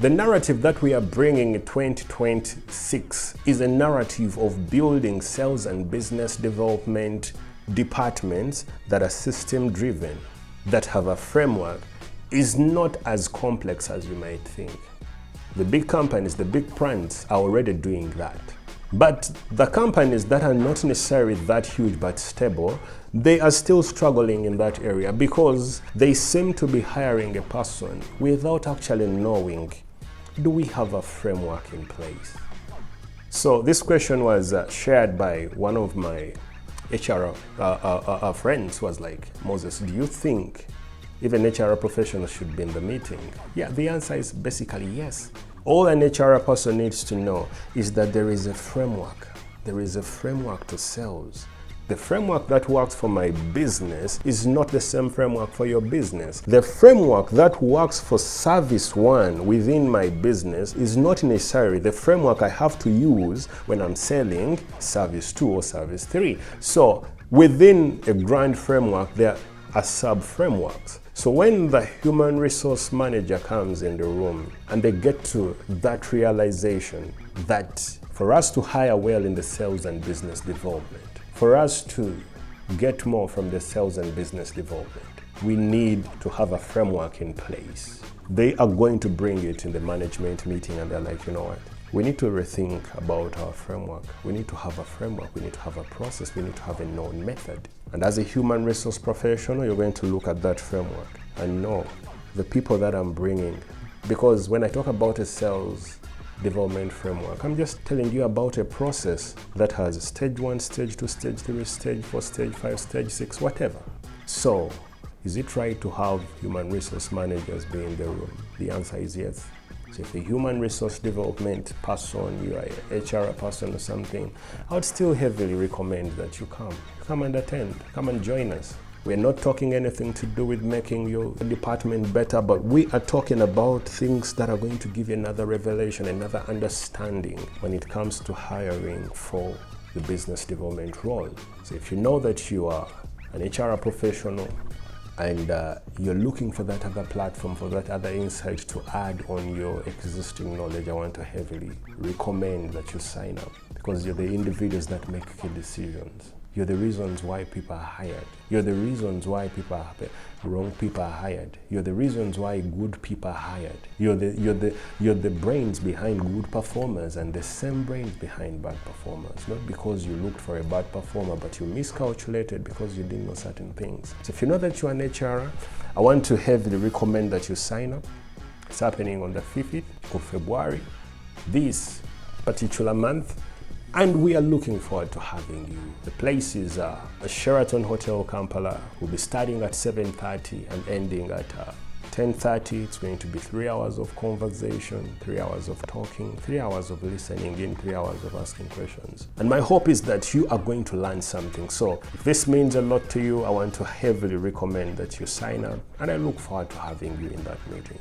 The narrative that we are bringing in 2026 is a narrative of building sales and business development departments that are system-driven, that have a framework. Is not as complex as you might think. The big companies, the big brands are already doing that. But the companies that are not necessarily that huge but stable, they are still struggling in that area because they seem to be hiring a person without actually knowing, do we have a framework in place? So this question was shared by one of my HR friends who was like, Moses, do you think even HR professionals should be in the meeting? Yeah, the answer is basically yes. All an HR person needs to know is that there is a framework. There is a framework to sales. The framework that works for my business is not the same framework for your business. The framework that works for service one within my business is not necessarily the framework I have to use when I'm selling service 2 or service 3. So within a grand framework, there are sub-frameworks. So when the human resource manager comes in the room and they get to that realization that for us to hire well in the sales and business development, for us to get more from the sales and business development, we need to have a framework in place. They are going to bring it in the management meeting and they're like, you know what? We need to rethink about our framework. We need to have a framework. We need to have a process. We need to have a known method. And as a human resource professional, you're going to look at that framework and know the people that I'm bringing. Because when I talk about a sales development framework, I'm just telling you about a process that has stage 1, stage 2, stage 3, stage 4, stage 5, stage 6, whatever. So, is it right to have human resource managers be in the room? The answer is yes. So if a human resource development person, you are a HR person or something, I would still heavily recommend that you come and attend, come and join us. We're not talking anything to do with making your department better, but we are talking about things that are going to give you another revelation, another understanding when it comes to hiring for the business development role. So if you know that you are an HR professional, and you're looking for that other platform, for that other insight to add on your existing knowledge, I want to heavily recommend that you sign up, because you're the individuals that make key decisions. You're the reasons why people are hired. You're the reasons why wrong people are hired. You're the reasons why good people are hired. You're the brains behind good performers and the same brains behind bad performers. Not because you looked for a bad performer, but you miscalculated because you didn't know certain things. So if you know that you're an HR, I want to heavily recommend that you sign up. It's happening on the 5th of February, this particular month. And we are looking forward to having you. The place is a Sheraton Hotel Kampala. We'll be starting at 7:30 and ending at 10:30. It's going to be 3 hours of conversation, 3 hours of talking, 3 hours of listening in, 3 hours of asking questions. And my hope is that you are going to learn something. So if this means a lot to you, I want to heavily recommend that you sign up. And I look forward to having you in that meeting.